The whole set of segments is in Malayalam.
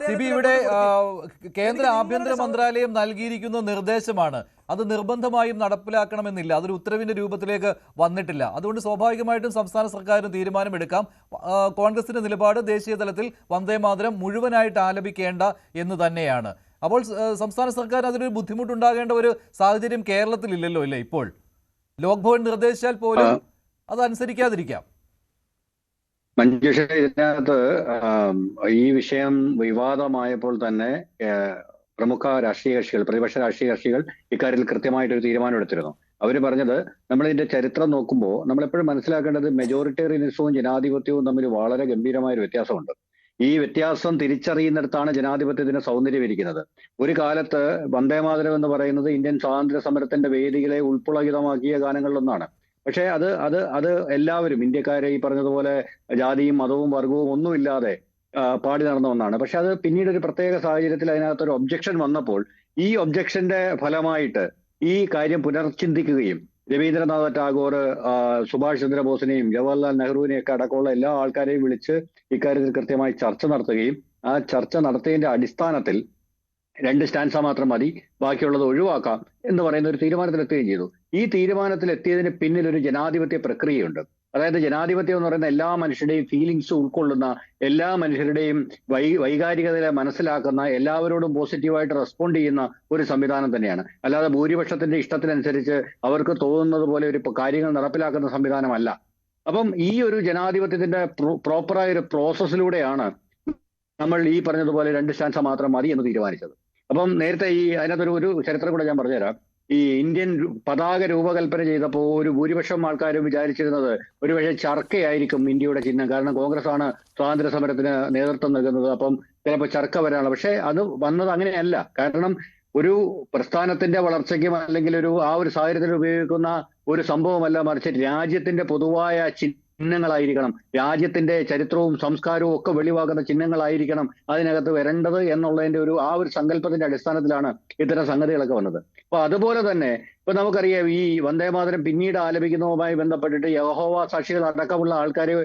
സിബി, ഇവിടെ കേന്ദ്ര ആഭ്യന്തര മന്ത്രാലയം നൽകിയിരിക്കുന്ന നിർദ്ദേശമാണ്. അത് നിർബന്ധമായും നടപ്പിലാക്കണമെന്നില്ല. അതൊരു ഉത്തരവിന്റെ രൂപത്തിലേക്ക് വന്നിട്ടില്ല. അതുകൊണ്ട് സ്വാഭാവികമായിട്ടും സംസ്ഥാന സർക്കാരിന് തീരുമാനമെടുക്കാം. കോൺഗ്രസിന്റെ നിലപാട് ദേശീയ തലത്തിൽ വന്ദേമാതരം മുഴുവനായിട്ട് ആലപിക്കേണ്ട എന്ന് തന്നെയാണ്. അപ്പോൾ സംസ്ഥാന സർക്കാർ അതിനൊരു ബുദ്ധിമുട്ടുണ്ടാകേണ്ട ഒരു സാഹചര്യം കേരളത്തിലില്ലല്ലോ, അല്ലേ? ഇപ്പോൾ ലോക്ഭവൻ നിർദ്ദേശിച്ചാൽ പോലും അതനുസരിക്കാതിരിക്കാം. മഞ്ജുഷ, ഇതിനകത്ത് ഈ വിഷയം വിവാദമായപ്പോൾ തന്നെ പ്രമുഖ രാഷ്ട്രീയ കക്ഷികൾ, പ്രതിപക്ഷ രാഷ്ട്രീയ കക്ഷികൾ ഇക്കാര്യത്തിൽ കൃത്യമായിട്ടൊരു തീരുമാനം എടുത്തിരുന്നു. അവർ പറഞ്ഞത്, നമ്മളിതിന്റെ ചരിത്രം നോക്കുമ്പോൾ നമ്മളെപ്പോഴും മനസ്സിലാക്കേണ്ടത് മെജോറിറ്റേറിയനിസവും ജനാധിപത്യവും തമ്മിൽ വളരെ ഗംഭീരമായൊരു വ്യത്യാസമുണ്ട്. ഈ വ്യത്യാസം തിരിച്ചറിയുന്നിടത്താണ് ജനാധിപത്യത്തിന് സൗന്ദര്യം ഇരിക്കുന്നത്. ഒരു കാലത്ത് വന്ദേമാതരം എന്ന് പറയുന്നത് ഇന്ത്യൻ സ്വാതന്ത്ര്യ സമരത്തിന്റെ വേദികളെ ഉൾപ്പുളകിതമാക്കിയ ഗാനങ്ങളിലൊന്നാണ്. പക്ഷേ അത് എല്ലാവരും ഇന്ത്യക്കാരെ ഈ പറഞ്ഞതുപോലെ ജാതിയും മതവും വർഗവും ഒന്നുമില്ലാതെ പാടി നടന്ന ഒന്നാണ്. പക്ഷെ അത് പിന്നീട് ഒരു പ്രത്യേക സാഹചര്യത്തിൽ അതിനകത്തൊരു ഒബ്ജക്ഷൻ വന്നപ്പോൾ ഈ ഒബ്ജക്ഷന്റെ ഫലമായിട്ട് ഈ കാര്യം പുനർചിന്തിക്കുകയും രവീന്ദ്രനാഥ ടാഗോർ, സുഭാഷ് ചന്ദ്രബോസിനെയും ജവഹർലാൽ നെഹ്റുവിനെയൊക്കെ അടക്കമുള്ള എല്ലാ ആൾക്കാരെയും വിളിച്ച് ഇക്കാര്യത്തിൽ കൃത്യമായി ചർച്ച നടത്തുകയും ആ ചർച്ച നടത്തിയതിന്റെ അടിസ്ഥാനത്തിൽ 2 സ്റ്റാൻസ മാത്രം മതി, ബാക്കിയുള്ളത് ഒഴിവാക്കാം എന്ന് പറയുന്ന ഒരു തീരുമാനത്തിലെത്തുകയും ചെയ്തു. ഈ തീരുമാനത്തിലെത്തിയതിന് പിന്നിൽ ഒരു ജനാധിപത്യ പ്രക്രിയയുണ്ട്. അതായത് ജനാധിപത്യം എന്ന് പറയുന്ന എല്ലാ മനുഷ്യരുടെയും ഫീലിങ്സ് ഉൾക്കൊള്ളുന്ന, എല്ലാ മനുഷ്യരുടെയും വൈകാരികതയെ മനസ്സിലാക്കുന്ന, എല്ലാവരോടും പോസിറ്റീവായിട്ട് റെസ്പോണ്ട് ചെയ്യുന്ന ഒരു സംവിധാനം തന്നെയാണ്. അല്ലാതെ ഭൂരിപക്ഷത്തിന്റെ ഇഷ്ടത്തിനനുസരിച്ച് അവർക്ക് തോന്നുന്നത് പോലെ ഒരു കാര്യങ്ങൾ നടപ്പിലാക്കുന്ന സംവിധാനമല്ല. അപ്പം ഈ ഒരു ജനാധിപത്യത്തിന്റെ പ്രോപ്പറായ ഒരു പ്രോസസ്സിലൂടെയാണ് നമ്മൾ ഈ പറഞ്ഞതുപോലെ 2 സ്റ്റാൻസ മാത്രം മതി എന്ന് തീരുമാനിച്ചത്. അപ്പം നേരത്തെ അതിനകത്തൊരു ചരിത്രം കൂടെ ഞാൻ പറഞ്ഞുതരാം. ഈ ഇന്ത്യൻ പതാക രൂപകൽപ്പന ചെയ്തപ്പോൾ ഒരു ഭൂരിപക്ഷം ആൾക്കാരും വിചാരിച്ചിരുന്നത് ഒരുപക്ഷെ ചർക്കയായിരിക്കും ഇന്ത്യയുടെ ചിഹ്നം. കാരണം കോൺഗ്രസ് ആണ് സ്വാതന്ത്ര്യ സമരത്തിന് നേതൃത്വം നൽകുന്നത്. അപ്പം ചിലപ്പോൾ ചർക്ക വരാനുള്ള, പക്ഷെ അത് വന്നത് അങ്ങനെയല്ല. കാരണം ഒരു പ്രസ്ഥാനത്തിന്റെ വളർച്ചയ്ക്കും അല്ലെങ്കിൽ ആ ഒരു സാഹചര്യത്തിൽ ഉപയോഗിക്കുന്ന ഒരു സംഭവമല്ല, മറിച്ച് രാജ്യത്തിന്റെ പൊതുവായ ചിഹ്നങ്ങളായിരിക്കണം, രാജ്യത്തിന്റെ ചരിത്രവും സംസ്കാരവും ഒക്കെ വെളിവാക്കുന്ന ചിഹ്നങ്ങളായിരിക്കണം അതിനകത്ത് വരേണ്ടത് എന്നുള്ളതിന്റെ ആ ഒരു സങ്കല്പത്തിന്റെ അടിസ്ഥാനത്തിലാണ് ഇത്തരം സംഗതികളൊക്കെ വന്നത്. അപ്പൊ അതുപോലെ തന്നെ ഇപ്പൊ നമുക്കറിയാം, ഈ വന്ദേമാതരം പിന്നീട് ആലപിക്കുന്നതുമായി ബന്ധപ്പെട്ടിട്ട് യഹോവ സാക്ഷികൾ അടക്കമുള്ള ആൾക്കാരെ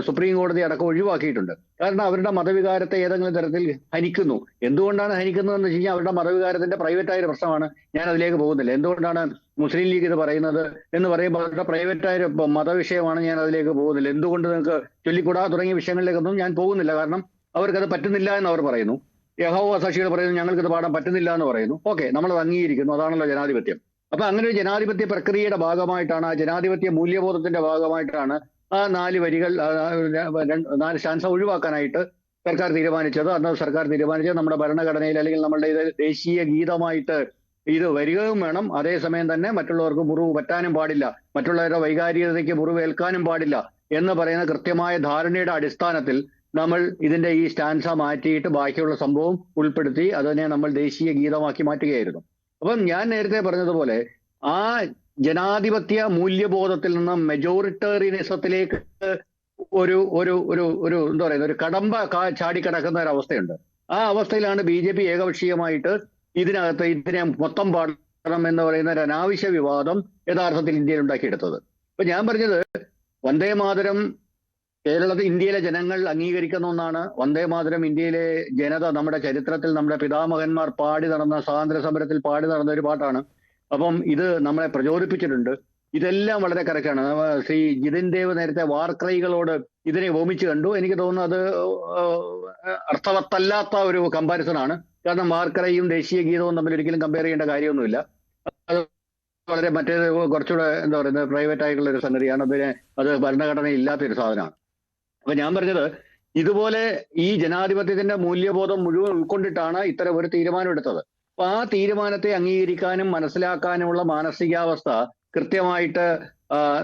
സുപ്രീം കോടതി അടക്കം ഒഴിവാക്കിയിട്ടുണ്ട്. കാരണം അവരുടെ മതവികാരത്തെ ഏതെങ്കിലും തരത്തിൽ ഹനിക്കുന്നു. എന്തുകൊണ്ടാണ് ഹനിക്കുന്നതെന്ന് വെച്ച് കഴിഞ്ഞാൽ അവരുടെ മതവികാരത്തിന്റെ പ്രൈവറ്റായ ഒരു പ്രശ്നമാണ്. ഞാൻ അതിലേക്ക് പോകുന്നില്ല. എന്തുകൊണ്ടാണ് മുസ്ലിം ലീഗ് ഇത് പറയുന്നത് എന്ന് പറയുമ്പോൾ അവരുടെ പ്രൈവറ്റായ മതവിഷയമാണ്. ഞാൻ അതിലേക്ക് പോകുന്നില്ല. എന്തുകൊണ്ട് നിങ്ങൾക്ക് ചൊല്ലിക്കൂടാ തുടങ്ങിയ വിഷയങ്ങളിലേക്കൊന്നും ഞാൻ പോകുന്നില്ല. കാരണം അവർക്കത് പറ്റുന്നില്ല എന്ന് അവർ പറയുന്നു. യഹോവ സാക്ഷികൾ പറയുന്നു ഞങ്ങൾക്കിത് പാടാൻ പറ്റുന്നില്ല എന്ന് പറയുന്നു. ഓക്കെ, നമ്മളത് അംഗീകരിക്കുന്നു. അതാണല്ലോ ജനാധിപത്യം. അപ്പൊ അങ്ങനെ ഒരു ജനാധിപത്യ പ്രക്രിയയുടെ ഭാഗമായിട്ടാണ്, ആ ജനാധിപത്യ മൂല്യബോധത്തിന്റെ ഭാഗമായിട്ടാണ് ആ 4 വരികൾ, 4 സ്റ്റാൻസ ഒഴിവാക്കാനായിട്ട് സർക്കാർ തീരുമാനിച്ചത്. അന്ന് സർക്കാർ തീരുമാനിച്ചത് നമ്മുടെ ഭരണഘടനയിൽ അല്ലെങ്കിൽ നമ്മളുടെ ദേശീയ ഗീതമായിട്ട് ഇത് വരികയും വേണം. അതേസമയം തന്നെ മറ്റുള്ളവർക്ക് മുറിവ് പറ്റാനും പാടില്ല, മറ്റുള്ളവരുടെ വൈകാരികതയ്ക്ക് മുറിവേൽക്കാനും പാടില്ല എന്ന് പറയുന്ന കൃത്യമായ ധാരണയുടെ അടിസ്ഥാനത്തിൽ നമ്മൾ ഇതിന്റെ ഈ സ്റ്റാൻസ മാറ്റിയിട്ട് ബാക്കിയുള്ള സംഭവം ഉൾപ്പെടുത്തി അതിനെ നമ്മൾ ദേശീയ ഗീതമാക്കി മാറ്റുകയായിരുന്നു. അപ്പം ഞാൻ നേരത്തെ പറഞ്ഞതുപോലെ ആ ജനാധിപത്യ മൂല്യബോധത്തിൽ നിന്ന് മെജോറിറ്റേറിയനിസത്തിലേക്ക് ഒരു എന്താ പറയുന്നത്, ഒരു കടമ്പ ചാടിക്കിടക്കുന്ന ഒരു അവസ്ഥയുണ്ട്. ആ അവസ്ഥയിലാണ് BJP ഏകപക്ഷീയമായിട്ട് ഇതിനെ മൊത്തം പാടണം എന്ന് പറയുന്ന ഒരു അനാവശ്യ വിവാദം യഥാർത്ഥത്തിൽ ഇന്ത്യയിൽ ഉണ്ടാക്കിയെടുത്തത്. ഇപ്പൊ ഞാൻ പറഞ്ഞത്, വന്ദേമാതരം ഇന്ത്യയിലെ ജനങ്ങൾ അംഗീകരിക്കുന്ന ഒന്നാണ്. വന്ദേമാതരം ഇന്ത്യയിലെ ജനത, നമ്മുടെ ചരിത്രത്തിൽ നമ്മുടെ പിതാമഹന്മാർ പാടി നടന്ന, സ്വാതന്ത്ര്യ സമരത്തിൽ പാടി നടന്ന ഒരു പാട്ടാണ്. അപ്പം ഇത് നമ്മളെ പ്രചോദിപ്പിച്ചിട്ടുണ്ട്. ഇതെല്ലാം വളരെ കറക്റ്റാണ്. ശ്രീ ജിതിൻ ദേവ് നേരത്തെ വാർക്രൈകളോട് ഇതിനെ ഉപമിച്ച് കണ്ടു. എനിക്ക് തോന്നുന്നു അത് അർത്ഥവത്തല്ലാത്ത ഒരു കമ്പാരിസൺ ആണ്. കാരണം വാർക്രൈയും ദേശീയ ഗീതവും തമ്മിൽ ഒരിക്കലും കമ്പയർ ചെയ്യേണ്ട കാര്യമൊന്നുമില്ല. അത് വളരെ കുറച്ചുകൂടെ എന്താ പറയുന്നത്, പ്രൈവറ്റ് ആയിട്ടുള്ള ഒരു സംഗതിയാണ്. അത് ഭരണഘടന ഇല്ലാത്തൊരു സാധനമാണ്. അപ്പൊ ഞാൻ പറഞ്ഞത്, ഇതുപോലെ ഈ ജനാധിപത്യത്തിന്റെ മൂല്യബോധം മുഴുവൻ ഉൾക്കൊണ്ടിട്ടാണ് ഇത്തരം ഒരു തീരുമാനം എടുത്തത്. അപ്പൊ ആ തീരുമാനത്തെ അംഗീകരിക്കാനും മനസ്സിലാക്കാനുമുള്ള മാനസികാവസ്ഥ കൃത്യമായിട്ട്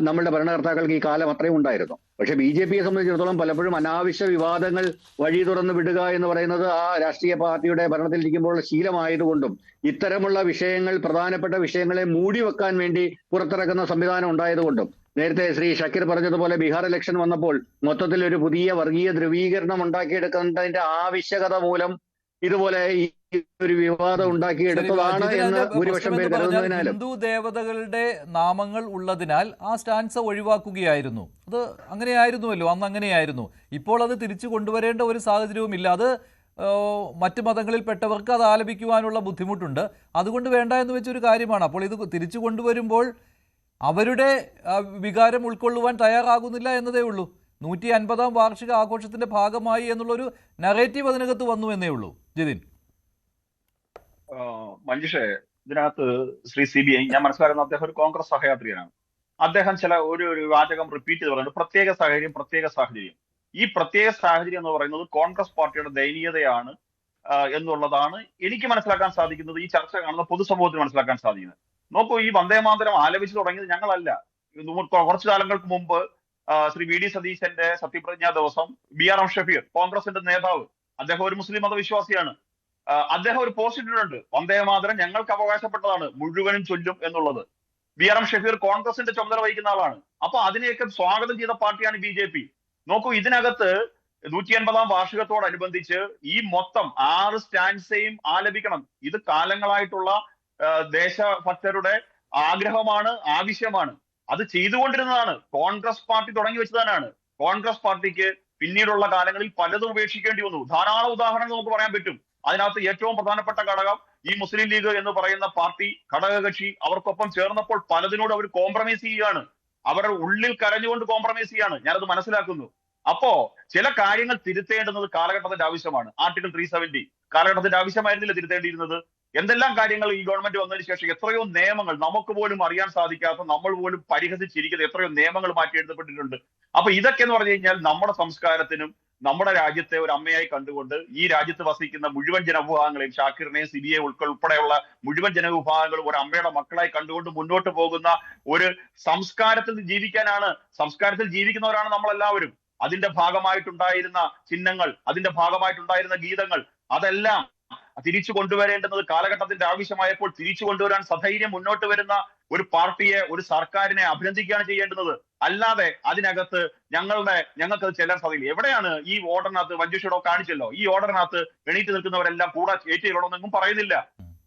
നമ്മളുടെ ഭരണകർത്താക്കൾക്ക് ഈ കാലം അത്രയും ഉണ്ടായിരുന്നു. പക്ഷെ BJPയെ സംബന്ധിച്ചിടത്തോളം പലപ്പോഴും അനാവശ്യ വിവാദങ്ങൾ വഴി തുറന്ന് വിടുക എന്ന് പറയുന്നത് ആ രാഷ്ട്രീയ പാർട്ടിയുടെ ഭരണത്തിലിരിക്കുമ്പോഴുള്ള ശീലമായതുകൊണ്ടും ഇത്തരമുള്ള വിഷയങ്ങൾ, പ്രധാനപ്പെട്ട വിഷയങ്ങളെ മൂടിവെക്കാൻ വേണ്ടി പുറത്തിറക്കുന്ന സംവിധാനം ഉണ്ടായതുകൊണ്ടും, നേരത്തെ ശ്രീ ഷക്കീർ പറഞ്ഞതുപോലെ ബീഹാർ ഇലക്ഷൻ വന്നപ്പോൾ മൊത്തത്തിൽ ഒരു പുതിയ വർഗീയ ധ്രുവീകരണം ഉണ്ടാക്കിയെടുക്കുന്നതിന്റെ ആവശ്യകത മൂലം ഇതുപോലെ ഈ ഒരു വിവാദം ഉണ്ടാക്കിയെടുത്തതാണ് എന്ന് ഭൂരിപക്ഷം പേര് കരുതുന്നതിനാലും ഹിന്ദു ദേവതകളുടെ നാമങ്ങൾ ഉള്ളതിനാൽ ആ സ്റ്റാൻസ ഒഴിവാക്കുകയായിരുന്നു. അത് അങ്ങനെയായിരുന്നുവല്ലോ, അന്ന് അങ്ങനെയായിരുന്നു. ഇപ്പോൾ അത് തിരിച്ചു കൊണ്ടുവരേണ്ട ഒരു സാഹചര്യവും ഇല്ല. അത് മറ്റ് മതങ്ങളിൽപ്പെട്ടവർക്ക് അത് ആലപിക്കുവാനുള്ള ബുദ്ധിമുട്ടുണ്ട്. അതുകൊണ്ട് വേണ്ട എന്ന് വെച്ചൊരു കാര്യമാണ്. അപ്പോൾ ഇത് തിരിച്ചു കൊണ്ടുവരുമ്പോൾ അവരുടെ വികാരം ഉൾക്കൊള്ളുവാൻ തയ്യാറാകുന്നില്ല എന്നതേ ഉള്ളൂ. 150-ാം വാർഷിക ആഘോഷത്തിന്റെ ഭാഗമായി എന്നുള്ളൊരു നറേറ്റീവ് അതിനകത്ത് വന്നു എന്നേ ഉള്ളൂ. ജിതിൻ, മഞ്ജുഷേ, ഇതിനകത്ത് ശ്രീ CBI ഞാൻ മനസ്സിലാക്കുന്ന അദ്ദേഹം ഒരു കോൺഗ്രസ് സഹയാത്രികനാണ്. അദ്ദേഹം ഒരു വാചകം റിപ്പീറ്റ് ചെയ്ത് പറയുന്നത് പ്രത്യേക സാഹചര്യം. ഈ പ്രത്യേക സാഹചര്യം എന്ന് പറയുന്നത് കോൺഗ്രസ് പാർട്ടിയുടെ ദയനീയതയാണ് എന്നുള്ളതാണ് എനിക്ക് മനസ്സിലാക്കാൻ സാധിക്കുന്നത്. ഈ ചർച്ച കാണുന്ന പൊതുസമൂഹത്തിന് മനസ്സിലാക്കാൻ സാധിക്കുന്നത്. നോക്കൂ, ഈ വന്ദേമാതരം ആലപിച്ചു തുടങ്ങിയത് ഞങ്ങളല്ല. കുറച്ചു കാലങ്ങൾക്ക് മുമ്പ് ശ്രീ VD സതീശന്റെ സത്യപ്രതിജ്ഞാ ദിവസം BRM ഷഫീർ, കോൺഗ്രസിന്റെ നേതാവ്, അദ്ദേഹം ഒരു മുസ്ലിം മതവിശ്വാസിയാണ്. അദ്ദേഹം ഒരു പോസ്റ്റ് ഇട്ടിട്ടുണ്ട്, വന്ദേമാതരം ഞങ്ങൾക്ക് അവകാശപ്പെട്ടതാണ്, മുഴുവനും ചൊല്ലും എന്നുള്ളത്. BRM ഷഫീർ കോൺഗ്രസിന്റെ ചുമതല വഹിക്കുന്ന ആളാണ്. അപ്പൊ അതിനെയൊക്കെ സ്വാഗതം ചെയ്ത പാർട്ടിയാണ് BJP. നോക്കൂ, ഇതിനകത്ത് 150-ാം വാർഷികത്തോടനുബന്ധിച്ച് ഈ മൊത്തം 6 സ്റ്റാൻസയും ആലപിക്കണം. ഇത് കാലങ്ങളായിട്ടുള്ള ദേശഭക്തരുടെ ആഗ്രഹമാണ്, ആവശ്യമാണ്. അത് ചെയ്തുകൊണ്ടിരുന്നതാണ്. കോൺഗ്രസ് പാർട്ടി തുടങ്ങി വെച്ചതാണ്. കോൺഗ്രസ് പാർട്ടിക്ക് പിന്നീടുള്ള കാലങ്ങളിൽ പലതും ഉപേക്ഷിക്കേണ്ടി വന്നു. ധാരാളം ഉദാഹരണങ്ങൾ നമുക്ക് പറയാൻ പറ്റും. അതിനകത്ത് ഏറ്റവും പ്രധാനപ്പെട്ട ഘടകം ഈ മുസ്ലിം ലീഗ് എന്ന് പറയുന്ന പാർട്ടി ഘടകകക്ഷി അവർക്കൊപ്പം ചേർന്നപ്പോൾ പലതിനോട് അവർ കോംപ്രമൈസ് ചെയ്യുകയാണ്. അവരുടെ ഉള്ളിൽ കരഞ്ഞുകൊണ്ട് കോംപ്രമൈസ് ചെയ്യാണ്. ഞാനത് മനസ്സിലാക്കുന്നു. അപ്പോ ചില കാര്യങ്ങൾ തിരുത്തേണ്ടുന്നത് കാലഘട്ടത്തിന്റെ ആവശ്യമാണ്. ആർട്ടിക്കിൾ 370 കാലഘട്ടത്തിന്റെ ആവശ്യമായിരുന്നില്ല തിരുത്തേണ്ടിയിരുന്നത്. എന്തെല്ലാം കാര്യങ്ങൾ ഈ ഗവൺമെന്റ് വന്നതിന് ശേഷം എത്രയോ നിയമങ്ങൾ നമുക്ക് പോലും അറിയാൻ സാധിക്കാത്ത, നമ്മൾ പോലും പരിഹസിച്ചിരിക്കുന്ന എത്രയോ നിയമങ്ങൾ മാറ്റി എഴുതപ്പെട്ടിട്ടുണ്ട്. അപ്പൊ ഇതൊക്കെ എന്ന് പറഞ്ഞു കഴിഞ്ഞാൽ നമ്മുടെ സംസ്കാരത്തിനും നമ്മുടെ രാജ്യത്തെ ഒരു അമ്മയായി കണ്ടുകൊണ്ട് ഈ രാജ്യത്ത് വസിക്കുന്ന മുഴുവൻ ജനവിഭാഗങ്ങളെയും, ഷാക്കിറിനെയും CBI ഉൾപ്പെടെയുള്ള മുഴുവൻ ജനവിഭാഗങ്ങളും ഒരു അമ്മയുടെ മക്കളായി കണ്ടുകൊണ്ട് മുന്നോട്ട് പോകുന്ന ഒരു സംസ്കാരത്തിൽ ജീവിക്കാനാണ്. സംസ്കാരത്തിൽ ജീവിക്കുന്നവരാണ് നമ്മളെല്ലാവരും. അതിന്റെ ഭാഗമായിട്ടുണ്ടായിരുന്ന ചിഹ്നങ്ങൾ, അതിന്റെ ഭാഗമായിട്ടുണ്ടായിരുന്ന ഗീതങ്ങൾ, അതെല്ലാം തിരിച്ചു കൊണ്ടുവരേണ്ടുന്നത് കാലഘട്ടത്തിന്റെ ആവശ്യമായപ്പോൾ തിരിച്ചു കൊണ്ടുവരാൻ സധൈര്യം മുന്നോട്ട് വരുന്ന ഒരു പാർട്ടിയെ, ഒരു സർക്കാരിനെ അഭിനന്ദിക്കുകയാണ് ചെയ്യേണ്ടുന്നത്. അല്ലാതെ അതിനകത്ത് ഞങ്ങൾക്ക് ചെല്ലാൻ സാധിക്കില്ല. എവിടെയാണ് ഈ ഓർഡറിനകത്ത്, മഞ്ജുഷയുടെ കാണിച്ചല്ലോ, ഈ ഓർഡറിനകത്ത് എണീറ്റ് നിൽക്കുന്നവരെല്ലാം കൂടെ ഏറ്റുചൊല്ലണമെന്നൊന്നും പറയുന്നില്ല.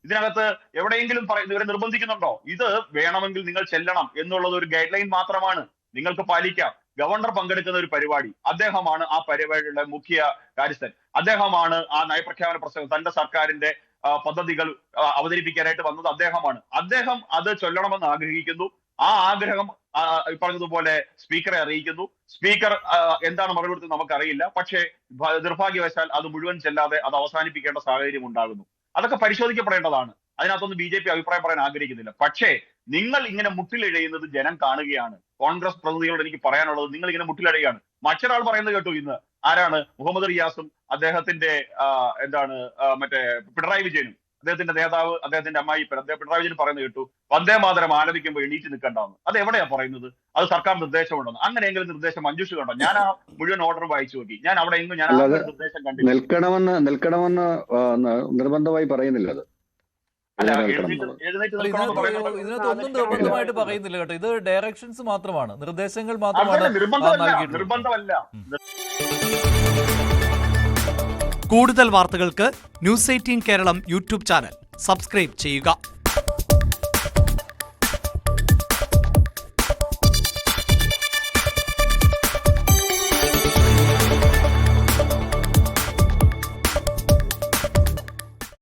ഇതിനകത്ത് എവിടെയെങ്കിലും ഇവരെ നിർബന്ധിക്കുന്നുണ്ടോ? ഇത് വേണമെങ്കിൽ നിങ്ങൾ ചെല്ലണം എന്നുള്ളത് ഒരു ഗൈഡ് ലൈൻ മാത്രമാണ്, നിങ്ങൾക്ക് പാലിക്കാം. ഗവർണർ പങ്കെടുക്കുന്ന ഒരു പരിപാടി, അദ്ദേഹമാണ് ആ പരിപാടിയുടെ മുഖ്യ കാര്യസ്ഥൻ. അദ്ദേഹമാണ് ആ നയപ്രഖ്യാപന പ്രസംഗം, തന്റെ സർക്കാരിന്റെ പദ്ധതികൾ അവതരിപ്പിക്കാനായിട്ട് വന്നത് അദ്ദേഹമാണ്. അദ്ദേഹം അത് ചൊല്ലണമെന്ന് ആഗ്രഹിക്കുന്നു. ആ ആഗ്രഹം പറഞ്ഞതുപോലെ സ്പീക്കറെ അറിയിക്കുന്നു. സ്പീക്കർ എന്താണ് മറുപടി കൊടുത്തത് നമുക്കറിയില്ല. പക്ഷേ നിർഭാഗ്യവശാൽ അത് മുഴുവൻ ചെല്ലാതെ അത് അവസാനിപ്പിക്കേണ്ട സാഹചര്യം ഉണ്ടാകുന്നു. അതൊക്കെ പരിശോധിക്കപ്പെടേണ്ടതാണ്. അതിനകത്തൊന്നും BJP അഭിപ്രായം പറയാൻ ആഗ്രഹിക്കുന്നില്ല. പക്ഷേ നിങ്ങൾ ഇങ്ങനെ മുട്ടിലിഴയുന്നത് ജനം കാണുകയാണ്. കോൺഗ്രസ് പ്രതിനിധികളോട് എനിക്ക് പറയാനുള്ളത്, നിങ്ങൾ ഇങ്ങനെ മുട്ടിലിഴയാണ്. മറ്റൊരാൾ പറയുന്നത് കേട്ടു ഇന്ന്, ആരാണ്? മുഹമ്മദ് റിയാസും അദ്ദേഹത്തിന്റെ മറ്റേ പിണറായി വിജയനും, അദ്ദേഹത്തിന്റെ നേതാവ്, അദ്ദേഹത്തിന്റെ അമ്മായിപ്പൻ പിണറായി വിജയൻ പറയുന്നത് കേട്ടു, വന്ദേമാതരം ആലപിക്കുമ്പോൾ എണീറ്റ് നിൽക്കണ്ടാവുന്നു. അത് എവിടെയാ പറയുന്നത്? അത് സർക്കാർ നിർദ്ദേശമുണ്ടെന്ന്. അങ്ങനെയെങ്കിലും നിർദ്ദേശം മഞ്ജുഷ കണ്ടോ? ഞാൻ ആ മുഴുവൻ ഓർഡർ വായിച്ചു നോക്കി. ഞാൻ അവിടെ എങ്ങും ഞാൻ നിർദ്ദേശം കണ്ടില്ല. നിൽക്കണമെന്ന് നിർബന്ധമായി പറയുന്നില്ല. അത് ഇതിനകത്ത് ഒന്നും നിർബന്ധമായിട്ട് പറയുന്നില്ല കേട്ടോ. ഇത് ഡയറക്ഷൻസ് മാത്രമാണ്, നിർദ്ദേശങ്ങൾ മാത്രമാണ് നൽകിയിട്ടുള്ളത്. നിർബന്ധമല്ല. കൂടുതൽ വാർത്തകൾക്ക് News 18 Keralam YouTube channel subscribe ചെയ്യുക.